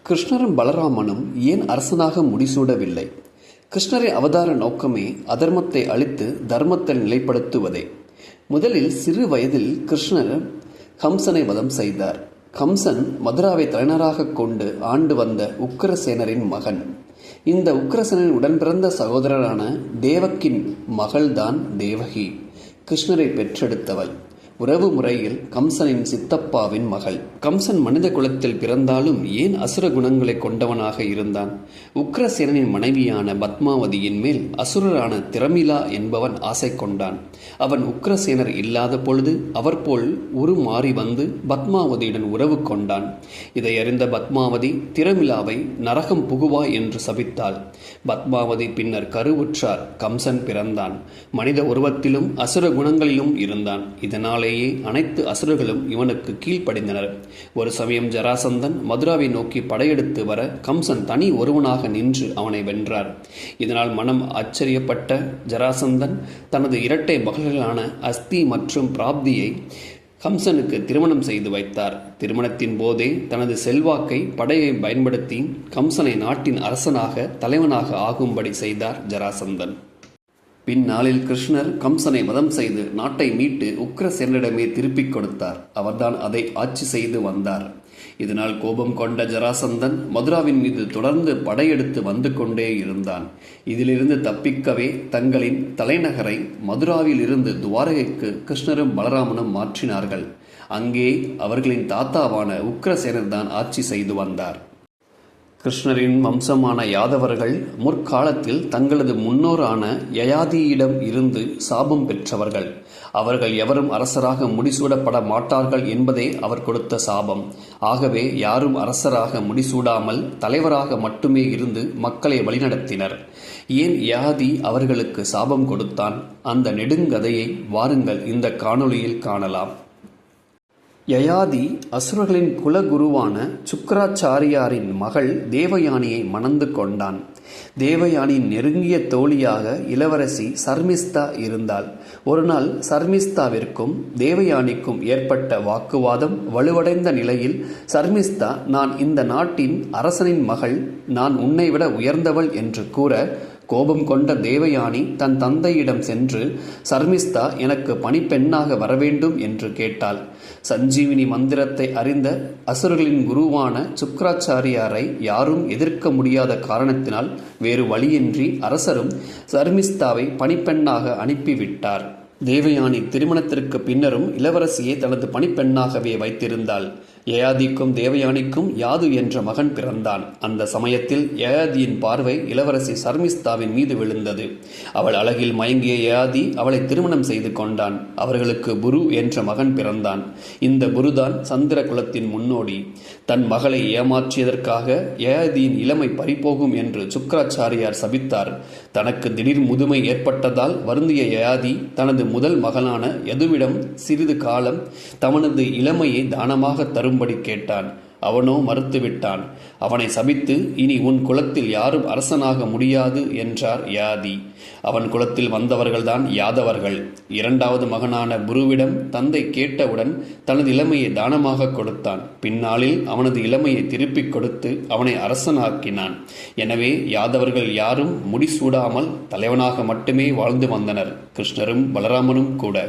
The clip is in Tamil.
கிருஷ்ணரும் பலராமனும் ஏன் அரசனாக முடிசூடவில்லை? கிருஷ்ணரின் அவதார நோக்கமே அதர்மத்தை அழித்து தர்மத்தை நிலைப்படுத்துவதே. முதலில் சிறு வயதில் கிருஷ்ணர் கம்சனை வதம் செய்தார். கம்சன் மதுராவை தலைநகராக கொண்டு ஆண்டு வந்த உக்கிரசேனரின் மகன். இந்த உக்கிரசேனரின் உடன்பிறந்த சகோதரரான தேவக்கின் மகள்தான் தேவகி, கிருஷ்ணரை பெற்றெடுத்தவள். உறவு முறையில் கம்சனின் சித்தப்பாவின் மகள். கம்சன் மனித குலத்தில் பிறந்தாலும் ஏன் அசுர குணங்களை கொண்டவனாக இருந்தான்? உக்கிரசேனனின் மனைவியான பத்மாவதியின் மேல் அசுரரான திரமிலா என்பவன் ஆசை கொண்டான். அவன் உக்கிரசேனர் இல்லாத பொழுது அவர் போல் உருமாறி வந்து பத்மாவதியுடன் உறவு கொண்டான். இதை அறிந்த பத்மாவதி திரமிலாவை நரகம் புகுவாய் என்று சபித்தாள். பத்மாவதி பின்னர் கருவுற்றார். கம்சன் பிறந்தான். மனித உருவத்திலும் அசுர குணங்களிலும் இருந்தான். இதனால் அனைத்து அசுரர்களும் இவனுக்கு கீழ்ப்படிந்தனர். ஒரு சமயம் ஜராசந்தன் மதுராவை நோக்கி படையெடுத்து வர கம்சன் தனி ஒருவனாக நின்று அவனை வென்றார். இதனால் மனம் ஆச்சரியப்பட்ட ஜராசந்தன் தனது இரட்டை மகள்களான அஸ்தி மற்றும் பிராப்தியை கம்சனுக்கு திருமணம் செய்து வைத்தார். திருமணத்தின் போதே தனது செல்வாக்கை படையை பயன்படுத்தி கம்சனை நாட்டின் அரசனாக தலைவனாக ஆகும்படி செய்தார் ஜராசந்தன். பின்னாளில் கிருஷ்ணர் கம்சனை வதம் செய்து நாட்டை மீட்டு உக்கிரசேனரிடமே திருப்பிக் கொடுத்தார். அவர்தான் அதை ஆட்சி செய்து வந்தார். இதனால் கோபம் கொண்ட ஜராசந்தன் மதுராவின் மீது தொடர்ந்து படையெடுத்து வந்து கொண்டே இருந்தான். இதிலிருந்து தப்பிக்கவே தங்களின் தலைநகரை மதுராவில் இருந்து துவாரகைக்கு கிருஷ்ணரும் பலராமனும் மாற்றினார்கள். அங்கே அவர்களின் தாத்தாவான உக்கிரசேனர் தான் ஆட்சி செய்து வந்தார். கிருஷ்ணரின் வம்சமான யாதவர்கள் முற்காலத்தில் தங்களது முன்னோரான யயாதியிடம் இருந்து சாபம் பெற்றவர்கள். அவர்கள் எவரும் அரசராக முடிசூடப்பட மாட்டார்கள் என்பதே அவர் கொடுத்த சாபம். ஆகவே யாரும் அரசராக முடிசூடாமல் தலைவராக மட்டுமே இருந்து மக்களை வழிநடத்தினர். ஏன் யயாதி அவர்களுக்கு சாபம் கொடுத்தான்? அந்த நெடுங்கதையை வாருங்கள் இந்த காணொளியில் காணலாம். யயாதி அசுரர்களின் குலகுருவான சுக்கிராச்சாரியாரின் மகள் தேவயானியை மணந்து கொண்டான். தேவயானியின் நெருங்கிய தோழியாக இளவரசி சர்மிஸ்தா இருந்தாள். ஒருநாள் சர்மிஸ்தாவிற்கும் தேவயானிக்கும் ஏற்பட்ட வாக்குவாதம் வலுவடைந்த நிலையில் சர்மிஸ்தா, நான் இந்த நாட்டின் அரசனின் மகள், நான் உன்னை விட உயர்ந்தவள் என்று கூற கோபம் கொண்ட தேவயானி தன் தந்தையிடம் சென்று, சர்மிஸ்தா எனக்கு பணிப்பெண்ணாக வரவேண்டும் என்று கேட்டாள். சஞ்சீவினி மந்திரத்தை அறிந்த அசுரர்களின் குருவான சுக்கிராச்சாரியாரை யாரும் எதிர்க்க முடியாத காரணத்தினால் வேறு வழியின்றி அரசரும் சர்மிஸ்தாவை பணிப்பெண்ணாக அனுப்பிவிட்டார். தேவயானி திருமணத்திற்கு பின்னரும் இளவரசியை தனது பணிப்பெண்ணாகவே வைத்திருந்தாள். யயாதிக்கும் தேவயானிக்கும் யாது என்ற மகன் பிறந்தான். அந்த சமயத்தில் யயாதியின் பார்வை இளவரசி சர்மிஸ்தாவின் மீது விழுந்தது. அவள் அழகில் மயங்கிய யயாதி அவளை திருமணம் செய்து கொண்டான். அவர்களுக்கு புரு என்ற மகன் பிறந்தான். இந்த புருதான் சந்திர குலத்தின் முன்னோடி. தன் மகளை ஏமாற்றியதற்காக யயாதியின் இளமை பறிபோகும் என்று சுக்கிராச்சாரியார் சபித்தார். தனக்கு திடீர் முதுமை ஏற்பட்டதால் வருந்திய யயாதி தனது முதல் மகனான யதுவிடம் சிறிது காலம் தனது இளமையை தானமாக தரும்படி கேட்டான். அவனோ மறுத்துவிட்டான். அவனை சபித்து, இனி உன் குலத்தில் யாரும் அரசனாக முடியாது என்றார் யயாதி. அவன் குலத்தில் வந்தவர்கள்தான் யாதவர்கள். இரண்டாவது மகனான புருவிடம் தந்தை கேட்டவுடன் தனது இளமையை தானமாக கொடுத்தான். பின்னாளில் அவனது இளமையை திருப்பிக் கொடுத்து அவனை அரசனாக்கினான். எனவே யாதவர்கள் யாரும் முடிசூடாமல் தலைவனாக மட்டுமே வாழ்ந்து வந்தனர். கிருஷ்ணரும் பலராமனும் கூட.